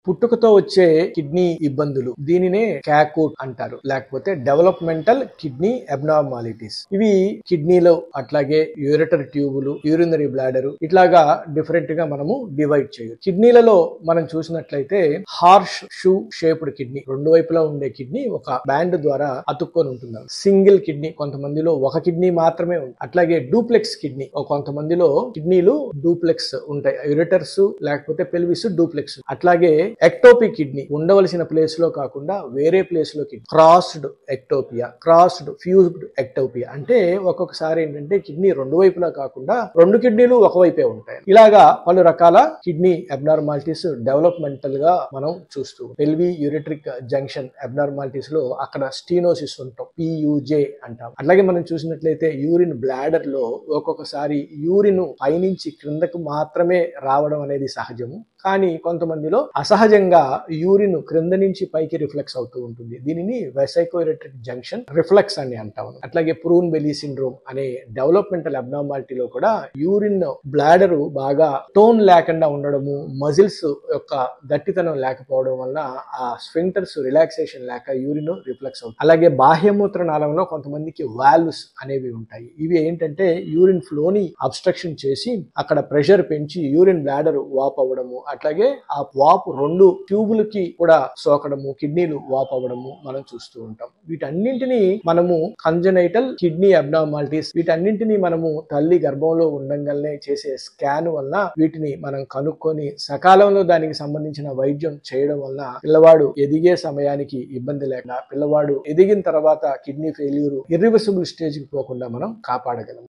పుట్టుకతో వచ్చే కిడ్నీ ఇబ్బందులు దీనినే క్యాకూట్ అంటారు, లేకపోతే డెవలప్మెంటల్ కిడ్నీ అబ్నార్మాలిటీస్. ఇవి కిడ్నీలో అట్లాగే యూరిటరీ ట్యూబులు, యూరినరీ బ్లాడర్ ఇట్లాగా డిఫరెంట్ గా మనము డివైడ్ చేయొచ్చు. కిడ్నీలలో మనం చూసినట్లయితే హార్ష్ షూ షేప్డ్ కిడ్నీ, రెండు వైపులా ఉండే కిడ్నీ ఒక బ్యాండ్ ద్వారా అతుక్కొని ఉంటుంది. సింగిల్ కిడ్నీ, కొంతమందిలో ఒక కిడ్నీ మాత్రమే ఉంది. అట్లాగే డూప్లెక్స్ కిడ్నీ, కొంతమందిలో కిడ్నీలు డూప్లెక్స్ ఉంటాయి, యూరిటర్స్ లేకపోతే పెల్విస్ డూప్లెక్స్. అట్లాగే ఎక్టోపిక్ కిడ్నీ, ఉండవలసిన ప్లేస్ లో కాకుండా వేరే ప్లేస్ లో కిడ్నీ, క్రాస్డ్ ఎక్టోపియా, క్రాస్డ్ ఫ్యూజ్డ్ ఎక్టోపియా. అంటే ఒక్కొక్కసారి ఏంటంటే కిడ్నీ రెండు వైపులా కాకుండా రెండు కిడ్నీలు ఒకవైపే ఉంటాయి. ఇలాగా పలు రకాల కిడ్నీ అబ్నార్మాలిటీస్ డెవలప్మెంటల్ గా మనం చూస్తూ పెల్వి యూరిట్రిక్ జంక్షన్ అబ్నార్మాలిటీస్ లో అక్కడ స్టీనోసిస్ ఉంటాం, పియుజే అంటాం. అట్లాగే మనం చూసినట్లయితే యూరిన్ బ్లాడర్ లో ఒక్కొక్కసారి యూరిన్ పైనుంచి క్రిందకు మాత్రమే రావడం అనేది సహజము. కానీ కొంతమందిలో అసహజంగా యూరిన్ క్రింద నుంచి పైకి రిఫ్లెక్స్ అవుతూ ఉంటుంది. దీనిని వెసైకోయూరిట్రిక్ జంక్షన్ రిఫ్లెక్స్ అని అంటాం. అట్లాగే ప్రూన్ బెలీ సిండ్రోమ్ అనే డెవలప్మెంటల్ అబ్నార్మాలిటీలో కూడా యూరిన్ బ్లాడర్ బాగా టోన్ లేకుండా ఉండడము, మజిల్స్ యొక్క గట్టితనం లేకపోవడం వల్ల ఆ స్ఫింక్టర్స్ రిలాక్సేషన్ లేక యూరిన్ రిఫ్లెక్స్ అవుతుంది. అలాగే బాహ్యమూత్ర నాళంలో కొంతమందికి వాల్వ్స్ అనేవి ఉంటాయి. ఇవి ఏంటంటే యూరిన్ ఫ్లోని అబ్స్ట్రక్షన్ చేసి అక్కడ ప్రెషర్ పెంచి యూరిన్ బ్లాడర్ వాప్ అవ్వడము, అట్లాగే ఆ వాపు రెండు ట్యూబులకి కూడా సోకడము, కిడ్నీలు వాప్ అవ్వడము మనం చూస్తూ ఉంటాం. వీటన్నింటినీ మనము కంజనైటల్ కిడ్నీ అబ్నార్మాలిటీస్, వీటన్నింటినీ మనము తల్లి గర్భంలో ఉండంగానే చేసే స్కాన్ వల్ల వీటిని మనం కనుక్కొని సకాలంలో దానికి సంబంధించిన వైద్యం చేయడం వల్ల పిల్లవాడు ఎదిగే సమయానికి ఇబ్బంది లేకుండా, పిల్లవాడు ఎదిగిన తర్వాత కిడ్నీ ఫెయిల్యూర్ ఇర్రివర్సిబుల్ స్టేజ్ కి పోకుండా మనం కాపాడగలం.